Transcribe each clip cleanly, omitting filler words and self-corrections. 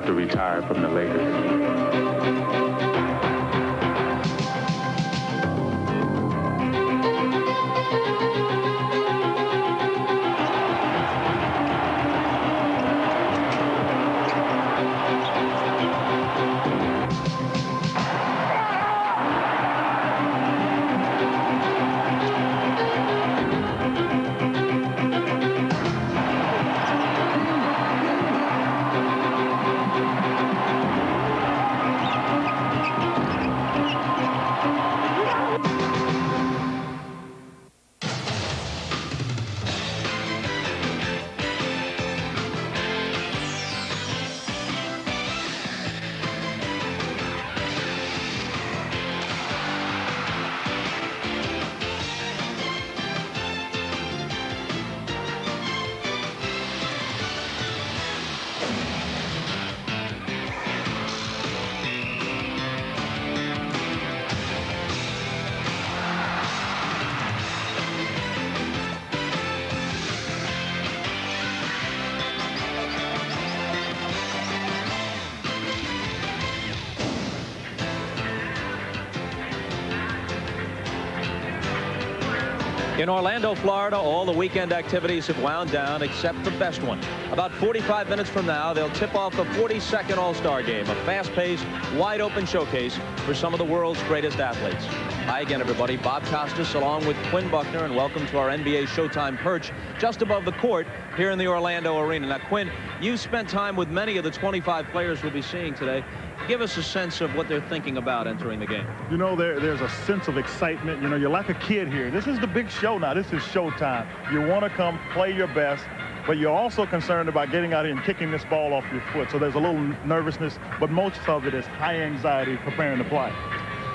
have to retire from the Lakers. In Orlando, Florida, all the weekend activities have wound down except the best one. About 45 minutes from now, they'll tip off the 42nd All-Star Game, a fast-paced, wide-open showcase for some of the world's greatest athletes. Hi again, everybody. Bob Costas along with Quinn Buckner, and welcome to our NBA Showtime perch just above the court here in the Orlando Arena. Now, Quinn, you spent time with many of the 25 players we'll be seeing today. Give us a sense of what they're thinking about entering the game. You know, there's a sense of excitement. You know, you're like a kid here. This is the big show now. This is showtime. You want to come play your best, but you're also concerned about getting out here and kicking this ball off your foot. So there's a little nervousness, but most of it is high anxiety preparing to play.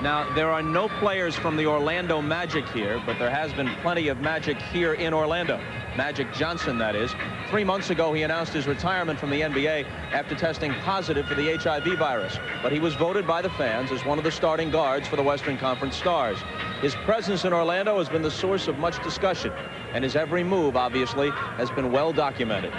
Now, there are no players from the Orlando Magic here, but there has been plenty of Magic here in Orlando. Magic Johnson, that is. 3 months ago, he announced his retirement from the NBA after testing positive for the HIV virus. But he was voted by the fans as one of the starting guards for the Western Conference Stars. His presence in Orlando has been the source of much discussion, and his every move, obviously, has been well documented.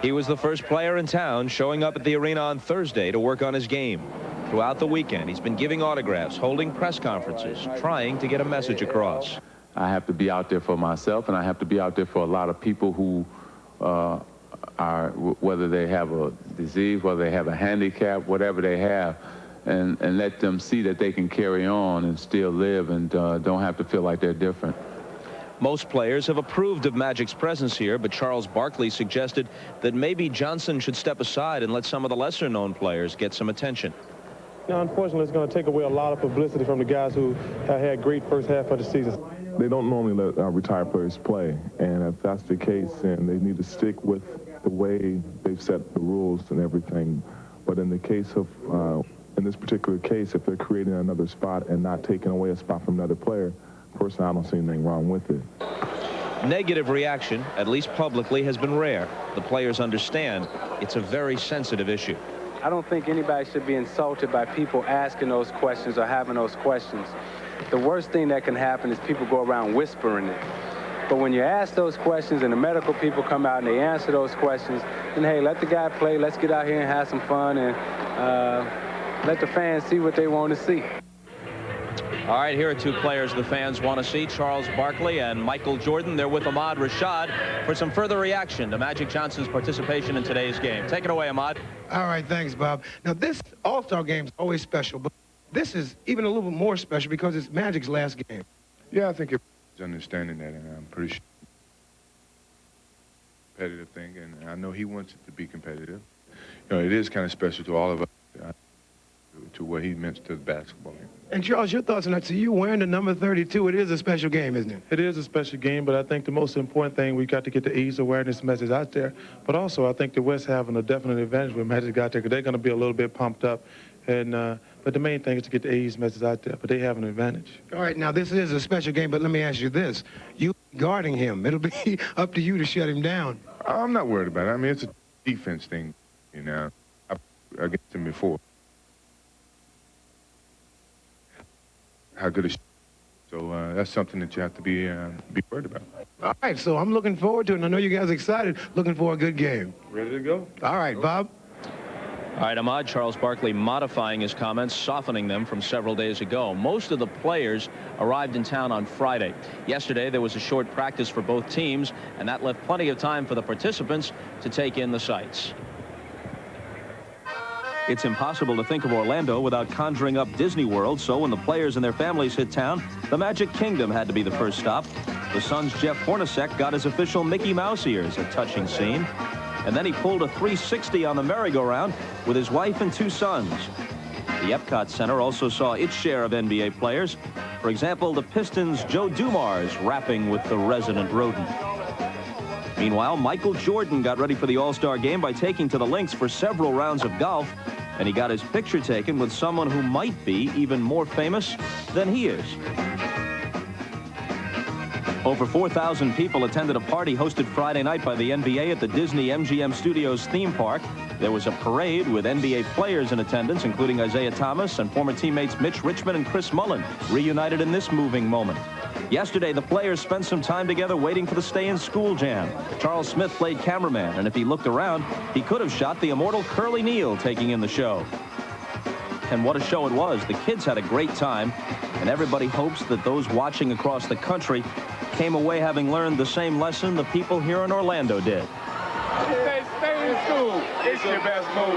He was the first player in town showing up at the arena on Thursday to work on his game. Throughout the weekend, he's been giving autographs, holding press conferences, trying to get a message across. I have to be out there for myself, and I have to be out there for a lot of people who are, whether they have a disease, whether they have a handicap, whatever they have, and let them see that they can carry on and still live and don't have to feel like they're different. Most players have approved of Magic's presence here, but Charles Barkley suggested that maybe Johnson should step aside and let some of the lesser-known players get some attention. Now, unfortunately, it's going to take away a lot of publicity from the guys who have had great first half of the season. They don't normally let retired players play, and if that's the case, then they need to stick with the way they've set the rules and everything. But in the case of, in this particular case, if they're creating another spot and not taking away a spot from another player, personally, I don't see anything wrong with it. Negative reaction, at least publicly, has been rare. The players understand it's a very sensitive issue. I don't think anybody should be insulted by people asking those questions or having those questions. The worst thing that can happen is people go around whispering it. But when you ask those questions and the medical people come out and they answer those questions, then hey, let the guy play. Let's get out here and have some fun and let the fans see what they want to see. All right, here are two players the fans want to see, Charles Barkley and Michael Jordan. They're with Ahmad Rashad for some further reaction to Magic Johnson's participation in today's game. Take it away, Ahmad. All right, thanks, Bob. Now, this All-Star game is always special, but this is even a little bit more special because it's Magic's last game. Yeah, I think it's understanding that, and I'm pretty sure competitive thing, and I know he wants it to be competitive. You know, it is kind of special to all of us, to what he meant to the basketball game. And Charles, your thoughts on that? So you wearing the number 32, it is a special game, isn't it? It is a special game, but I think the most important thing, we got to get the AIDS awareness message out there. But also, I think the West having a definite advantage with Magic got there because they're going to be a little bit pumped up. And but the main thing is to get the AIDS message out there, but they have an advantage. All right, now this is a special game, but let me ask you this. You guarding him, it'll be up to you to shut him down. I'm not worried about it. I mean, it's a defense thing, you know. I've against him before. How good is so that's something that you have to be worried about. All right, so I'm looking forward to it, and I know you guys are excited, looking for a good game. Ready to go? All right, Bob. All right, Ahmad, Charles Barkley modifying his comments, softening them from several days ago. Most of the players arrived in town on Friday. Yesterday, there was a short practice for both teams, and that left plenty of time for the participants to take in the sights. It's impossible to think of Orlando without conjuring up Disney World, so when the players and their families hit town, the Magic Kingdom had to be the first stop. The Suns' Jeff Hornacek got his official Mickey Mouse ears, a touching scene. And then he pulled a 360 on the merry-go-round with his wife and 2 sons. The Epcot Center also saw its share of NBA players. For example, the Pistons' Joe Dumars rapping with the resident rodent. Meanwhile, Michael Jordan got ready for the All-Star game by taking to the links for several rounds of golf, and he got his picture taken with someone who might be even more famous than he is. Over 4,000 people attended a party hosted Friday night by the NBA at the Disney MGM Studios theme park. There was a parade with NBA players in attendance, including Isaiah Thomas and former teammates Mitch Richmond and Chris Mullin, reunited in this moving moment. Yesterday, the players spent some time together waiting for the stay-in-school jam. Charles Smith played cameraman, and if he looked around, he could have shot the immortal Curly Neal taking in the show. And what a show it was. The kids had a great time, and everybody hopes that those watching across the country came away having learned the same lesson the people here in Orlando did. Stay in school. It's your best move.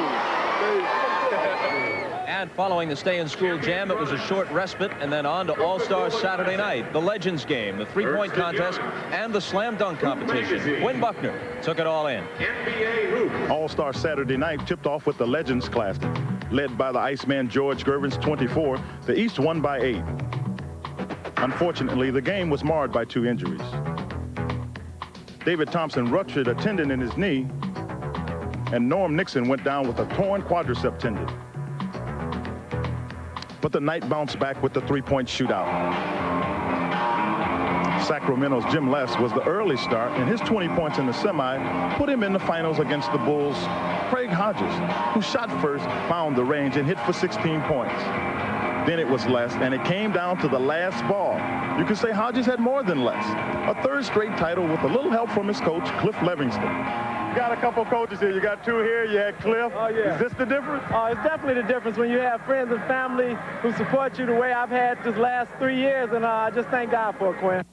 And following the stay-in-school jam, it was a short respite, and then on to All-Star Saturday night, the Legends game, the three-point contest, and the slam dunk competition. Quinn Buckner took it all in. All-Star Saturday night tipped off with the Legends Classic. Led by the Iceman George Gervin's 24, the East won by 8. Unfortunately, the game was marred by 2 injuries. David Thompson ruptured a tendon in his knee, and Norm Nixon went down with a torn quadricep tendon. But the night bounced back with the three-point shootout. Sacramento's Jim Les was the early start, and his 20 points in the semi put him in the finals against the Bulls' Craig Hodges, who shot first, found the range, and hit for 16 points. Then it was Les, and it came down to the last ball. You could say Hodges had more than Les. A 3rd straight title with a little help from his coach, Cliff Livingston. You got a couple coaches here. You got 2 here. You had Cliff. Oh, yeah. Is this the difference? Oh, it's definitely the difference when you have friends and family who support you the way I've had this last 3 years, and I just thank God for it, Quinn.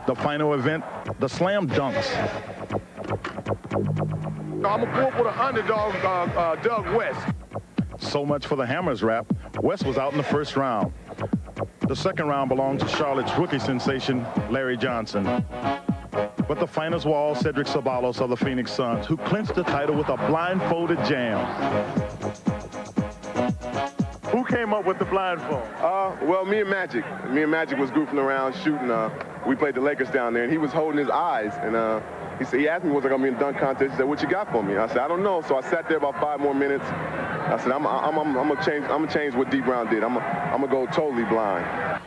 The final event, the slam dunks. I'm going to pull for the underdog, Doug West. So much for the Hammers rap. West was out in the first round. The second round belonged to Charlotte's rookie sensation, Larry Johnson. But the finals were all Cedric Ceballos of the Phoenix Suns, who clinched the title with a blindfolded jam. Who came up with the blindfold? Well, me and Magic. Me and Magic was goofing around shooting. We played the Lakers down there, and he was holding his eyes. And he asked me, was I going to be in the dunk contest? He said, what you got for me? I said, I don't know. So I sat there about 5 more minutes. I said, I'm gonna change what D. Brown did. I'm gonna go totally blind.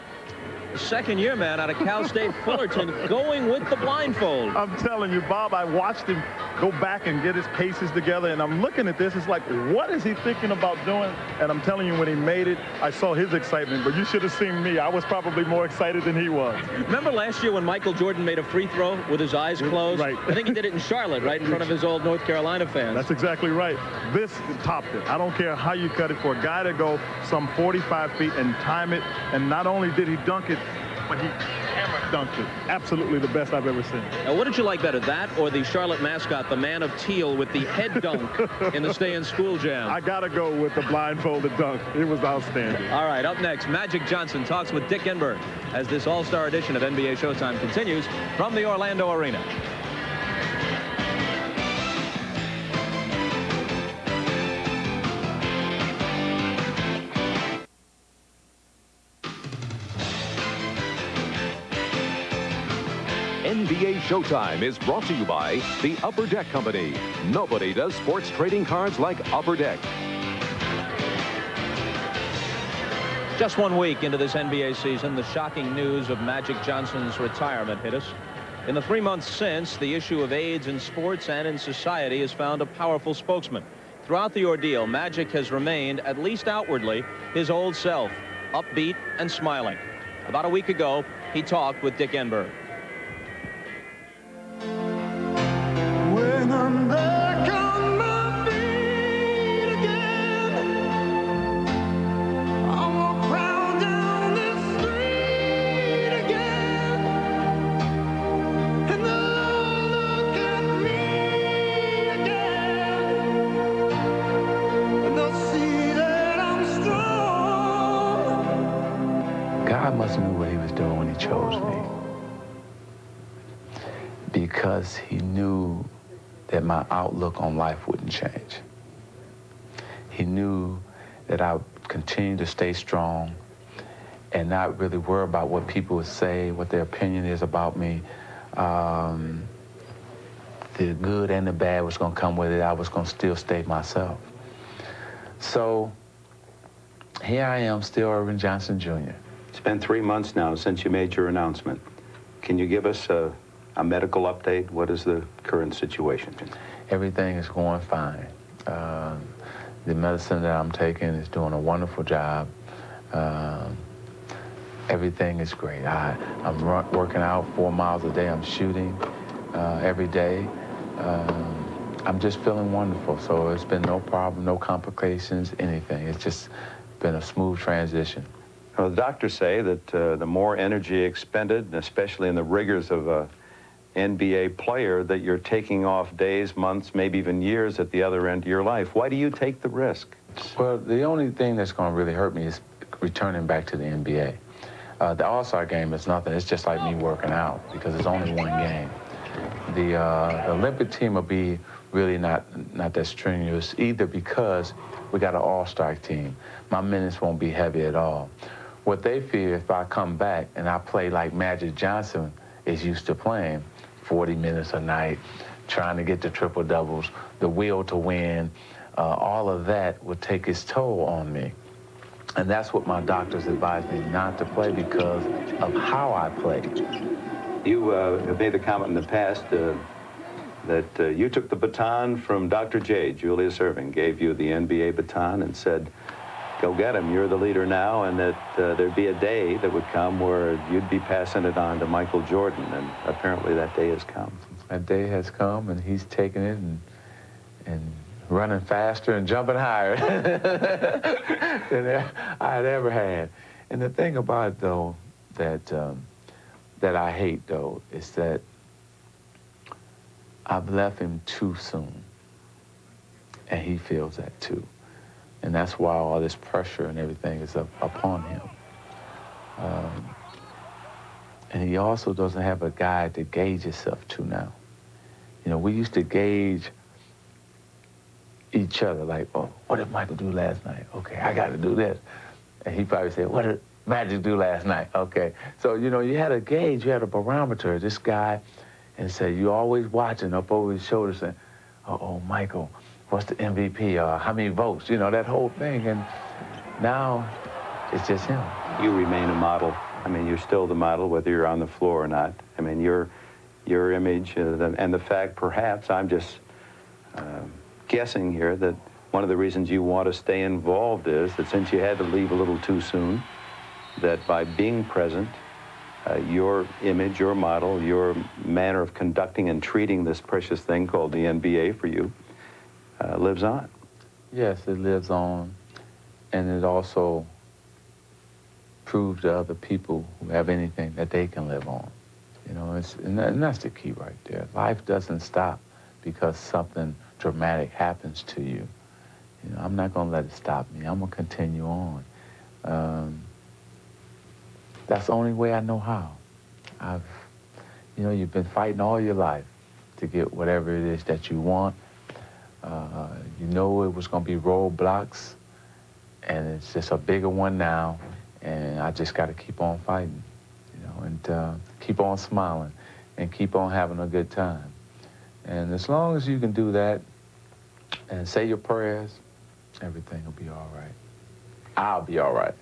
Second-year man out of Cal State Fullerton going with the blindfold. I'm telling you, Bob, I watched him go back and get his paces together, and I'm looking at this. It's like, what is he thinking about doing? And I'm telling you, when he made it, I saw his excitement, but you should have seen me. I was probably more excited than he was. Remember last year when Michael Jordan made a free throw with his eyes closed? Right. I think he did it in Charlotte, right in front of his old North Carolina fans. That's exactly right. This topped it. I don't care how you cut it, for a guy to go some 45 feet and time it, and not only did he dunk it, but he hammer dunked it. Absolutely the best I've ever seen. Now, what did you like better, that or the Charlotte mascot, the man of teal, with the head dunk in the stay-in-school jam? I got to go with the blindfolded dunk. It was outstanding. All right, up next, Magic Johnson talks with Dick Enberg as this all-star edition of NBA Showtime continues from the Orlando Arena. NBA Showtime is brought to you by the Upper Deck Company. Nobody does sports trading cards like Upper Deck. Just 1 week into this NBA season, the shocking news of Magic Johnson's retirement hit us. In the 3 months since, the issue of AIDS in sports and in society has found a powerful spokesman. Throughout the ordeal, Magic has remained, at least outwardly, his old self, upbeat and smiling. About a week ago, he talked with Dick Enberg. When I'm back on my must have knew what he was doing when he chose me. Because he knew that my outlook on life wouldn't change. He knew that I would continue to stay strong and not really worry about what people would say, what their opinion is about me. The good and the bad was going to come with it. I was going to still stay myself. So here I am, still Irvin Johnson Jr. It's been 3 months now since you made your announcement. Can you give us a medical update? What is the current situation? Everything is going fine. The medicine that I'm taking is doing a wonderful job. Everything is great. I'm working out 4 miles a day. I'm shooting every day. I'm just feeling wonderful. So it's been no problem, no complications, anything. It's just been a smooth transition. Well, the doctors say that the more energy expended, especially in the rigors of a NBA player, that you're taking off days, months, maybe even years at the other end of your life. Why do you take the risk? Well, the only thing that's going to really hurt me is returning back to the NBA. The All-Star game is nothing. It's just like me working out because it's only one game. The Olympic team will be really not that strenuous either because we got an All-Star team. My minutes won't be heavy at all. What they fear if I come back and I play like Magic Johnson is used to playing, 40 minutes a night, trying to get the triple doubles, the will to win, all of that would take its toll on me. And that's what my doctors advised me not to play because of how I play. You have made the comment in the past that you took the baton from Dr. J, Julius Erving, gave you the NBA baton and said, go get him, you're the leader now, and that there'd be a day that would come where you'd be passing it on to Michael Jordan, and apparently that day has come. That day has come, and he's taken it and running faster and jumping higher than I had ever had. And the thing about it, though, that I hate, though, is that I've left him too soon, and he feels that, too. And that's why all this pressure and everything is upon him. And he also doesn't have a guy to gauge himself to now. You know, we used to gauge each other, like, oh, what did Michael do last night? Okay, I got to do this. And he probably said, what did Magic do last night? Okay. So, you know, you had a gauge, you had a barometer, this guy, and said, you always watching up over his shoulder saying, uh-oh, Michael, what's the MVP? How many votes? You know, that whole thing. And now it's just him. You remain a model. I mean, you're still the model, whether you're on the floor or not. I mean, your image and the fact, perhaps, I'm just guessing here, that one of the reasons you want to stay involved is that since you had to leave a little too soon, that by being present, your image, your model, your manner of conducting and treating this precious thing called the NBA for you lives on. Yes, it lives on, and it also proves to other people who have anything that they can live on. You know, and that's the key right there. Life doesn't stop because something dramatic happens to you. You know, I'm not going to let it stop me. I'm going to continue on. That's the only way I know how. You know, you've been fighting all your life to get whatever it is that you want. You know it was going to be roadblocks, and it's just a bigger one now, and I just got to keep on fighting, you know, and keep on smiling and keep on having a good time. And as long as you can do that and say your prayers, everything will be all right. I'll be all right.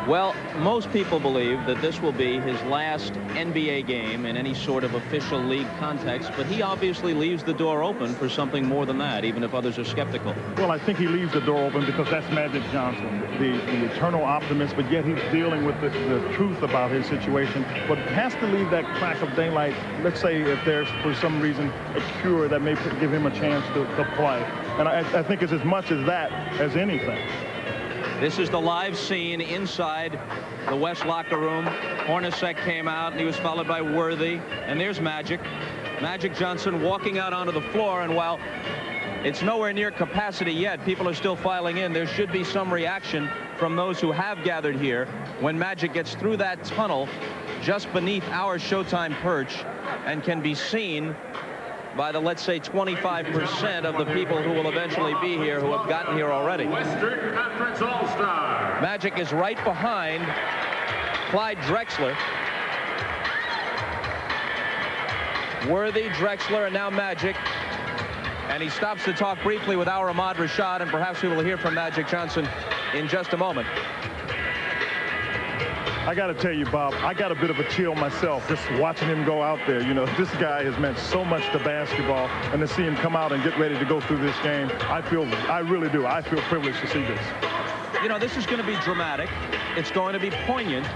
Well, most people believe that this will be his last NBA game in any sort of official league context, but he obviously leaves the door open for something more than that, even if others are skeptical. Well, I think he leaves the door open because that's Magic Johnson, the eternal optimist, but yet he's dealing with the truth about his situation, but has to leave that crack of daylight. Let's say if there's, for some reason, a cure that may give him a chance to play. And I think it's as much as that as anything. This is the live scene inside the West locker room. Hornacek came out, and he was followed by Worthy. And there's Magic. Magic Johnson walking out onto the floor. And while It's nowhere near capacity yet. People are still filing in. There should be some reaction from those who have gathered here when Magic gets through that tunnel just beneath our Showtime perch and can be seen by the, let's say, 25% of the people who will eventually be here who have gotten here already. Western Conference All-Star. Magic is right behind Clyde Drexler. Worthy, Drexler, and now Magic. And he stops to talk briefly with our Ahmad Rashad, and perhaps we will hear from Magic Johnson in just a moment. I got to tell you, Bob, I got a bit of a chill myself just watching him go out there. You know, this guy has meant so much to basketball, and to see him come out and get ready to go through this game, I really do. I feel privileged to see this. You know, this is going to be dramatic. It's going to be poignant,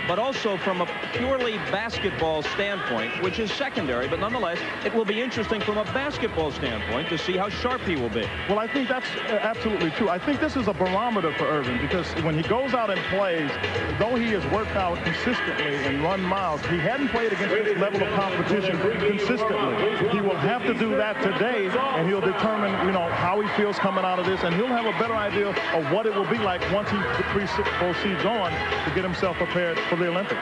but also from a purely basketball standpoint, which is secondary, but nonetheless, it will be interesting from a basketball standpoint to see how sharp he will be. Well, I think that's absolutely true. I think this is a barometer for Irvin, because when he goes out and plays, though he has worked out consistently and run miles, he hadn't played against this level of competition consistently. He will have to do that today, and he'll determine, you know, how he feels coming out of this, and he'll have a better idea of what it will be like once he proceeds on to get himself prepared for the Olympics.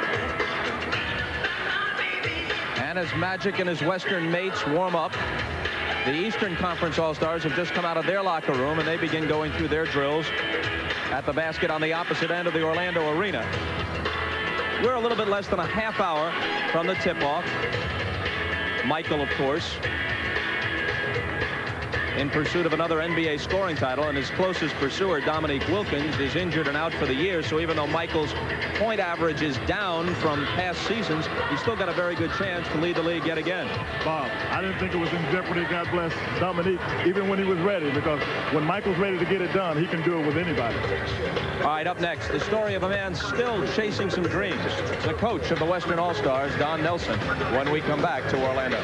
And as Magic and his Western mates warm up, the Eastern Conference All-Stars have just come out of their locker room, and they begin going through their drills at the basket on the opposite end of the Orlando arena. We're a little bit less than a half hour from the tip-off. Michael, of course, in pursuit of another NBA scoring title, and his closest pursuer, Dominique Wilkins, is injured and out for the year. So even though Michael's point average is down from past seasons, he's still got a very good chance to lead the league yet again. Bob, I didn't think it was in jeopardy, God bless Dominique, even when he was ready, because when Michael's ready to get it done, he can do it with anybody. All right, up next, the story of a man still chasing some dreams. The coach of the Western All-Stars, Don Nelson, when we come back to Orlando.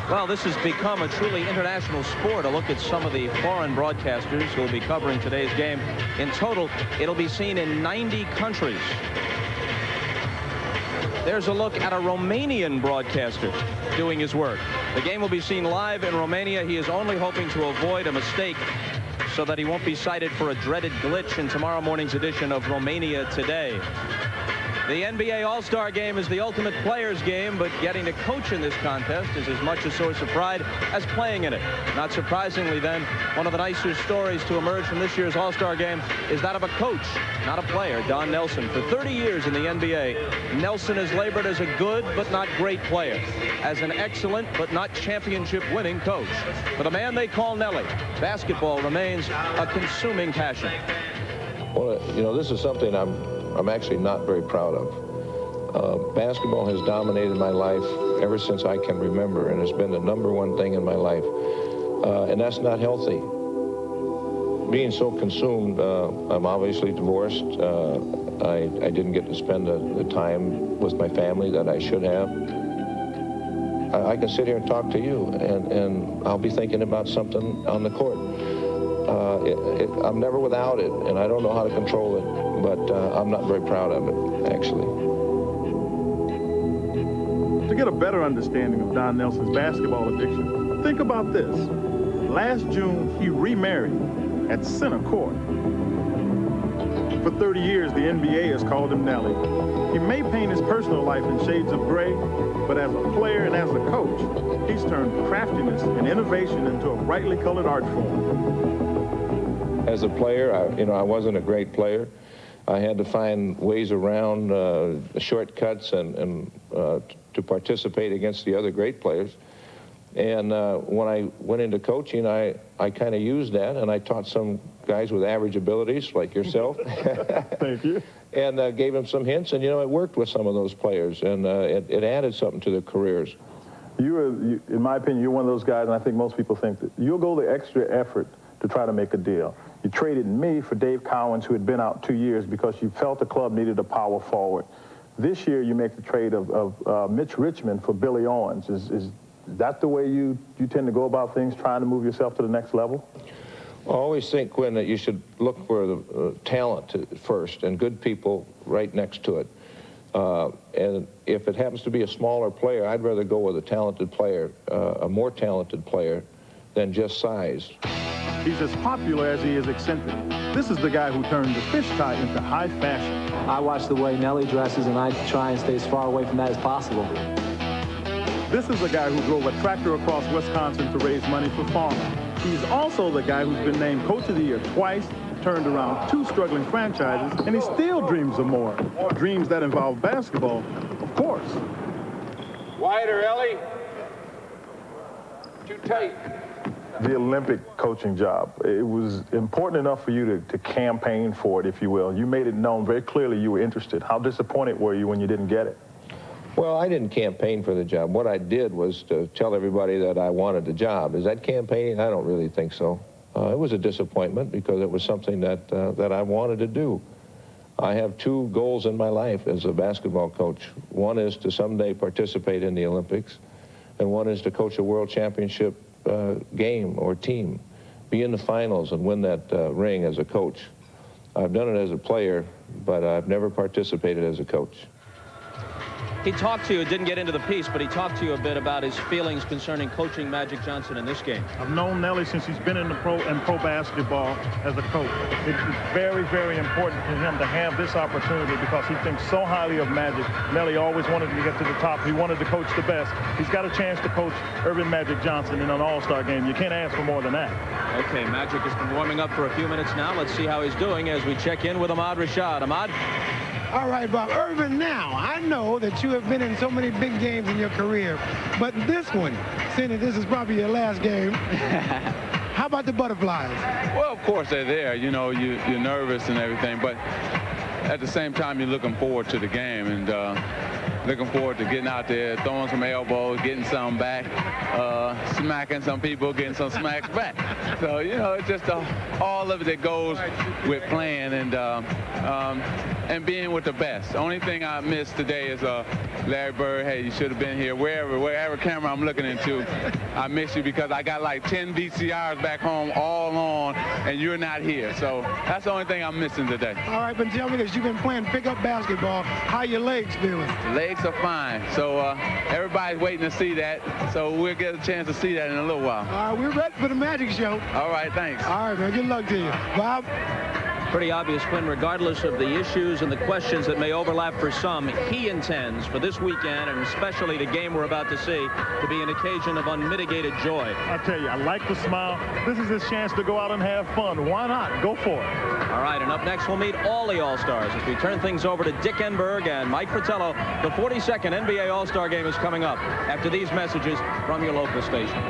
Well, this has become a truly international sport. A look at some of the foreign broadcasters who will be covering today's game. In total, it'll be seen in 90 countries. There's a look at a Romanian broadcaster doing his work. The game will be seen live in Romania. He is only hoping to avoid a mistake so that he won't be cited for a dreaded glitch in tomorrow morning's edition of Romania Today. The NBA All-Star Game is the ultimate players' game, but getting to coach in this contest is as much a source of pride as playing in it. Not surprisingly, then, one of the nicer stories to emerge from this year's All-Star Game is that of a coach, not a player, Don Nelson. For 30 years in the NBA, Nelson has labored as a good but not great player, as an excellent but not championship-winning coach. For the man they call Nelly, basketball remains a consuming passion. Well, you know, this is something I'm actually not very proud of. Basketball has dominated my life ever since I can remember, and it's been the #1 thing in my life. And that's not healthy. Being so consumed, I'm obviously divorced. I didn't get to spend the time with my family that I should have. I can sit here and talk to you, and I'll be thinking about something on the court. I'm never without it, and I don't know how to control it, but I'm not very proud of it, actually. To get a better understanding of Don Nelson's basketball addiction, think about this. Last June, he remarried at center court. For 30 years, the NBA has called him Nelly. He may paint his personal life in shades of gray, but as a player and as a coach, he's turned craftiness and innovation into a brightly colored art form. As a player, I wasn't a great player. I had to find ways around shortcuts and to participate against the other great players. And when I went into coaching, I kind of used that, and I taught some guys with average abilities like yourself. Thank you. And gave them some hints, and it worked with some of those players, and it added something to their careers. You, in my opinion, you're one of those guys, and I think most people think that you'll go the extra effort to try to make a deal. You traded me for Dave Cowens, who had been out 2 years because you felt the club needed a power forward. This year, you make the trade of Mitch Richmond for Billy Owens. Is that the way you tend to go about things, trying to move yourself to the next level? I always think, Quinn, that you should look for the talent first and good people right next to it. And if it happens to be a smaller player, I'd rather go with a talented player, a more talented player, than just size. He's as popular as he is eccentric. This is the guy who turned the fish tie into high fashion. I watch the way Nelly dresses, and I try and stay as far away from that as possible. This is the guy who drove a tractor across Wisconsin to raise money for farmers. He's also the guy who's been named Coach of the Year twice, turned around 2 struggling franchises, and he still dreams of more. Dreams that involve basketball, of course. Wider, Ellie. Too tight. The Olympic coaching job, it was important enough for you to campaign for it, if you will. You made it known very clearly you were interested. How disappointed were you when you didn't get it? Well, I didn't campaign for the job. What I did was to tell everybody that I wanted the job. Is that campaigning? I don't really think so. It was a disappointment because it was something that I wanted to do. I have 2 goals in my life as a basketball coach. One is to someday participate in the Olympics, and one is to coach a world championship game or team, be in the finals and win that ring as a coach. I've done it as a player, but I've never participated as a coach. He talked to you, didn't get into the piece, but he talked to you a bit about his feelings concerning coaching Magic Johnson in this game. I've known Nelly since he's been in pro basketball as a coach. It's very, very important for him to have this opportunity because he thinks so highly of Magic. Nelly always wanted to get to the top. He wanted to coach the best. He's got a chance to coach Earvin Magic Johnson in an all-star game. You can't ask for more than that. Okay, Magic has been warming up for a few minutes now. Let's see how he's doing as we check in with Ahmad Rashad. Ahmad? All right, Bob. Earvin, now, I know that you have been in so many big games in your career, but this one, seeing that this is probably your last game, how about the butterflies? Well, of course they're there. You know, you're nervous and everything, but at the same time, you're looking forward to the game and looking forward to getting out there, throwing some elbows, getting some back, smacking some people, getting some smacks back. So, you know, it's just all of it that goes with playing and being with the best. The only thing I missed today is Larry Bird, hey, you should have been here. Wherever camera I'm looking into, I miss you because I got like 10 VCRs back home all on, and you're not here. So that's the only thing I'm missing today. All right, but tell me this, you've been playing pickup basketball. How your legs feeling? The legs are fine. So everybody's waiting to see that. So we'll get a chance to see that in a little while. All right, we're ready for the Magic Show. All right, thanks. All right, man, good luck to you. Bob? Pretty obvious, Quinn, regardless of the issues and the questions that may overlap for some, he intends for this weekend, and especially the game we're about to see, to be an occasion of unmitigated joy. I tell you, I like the smile. This is his chance to go out and have fun. Why not? Go for it. All right, and up next, we'll meet all the All-Stars as we turn things over to Dick Enberg and Mike Fratello. The 42nd NBA All-Star Game is coming up after these messages from your local station.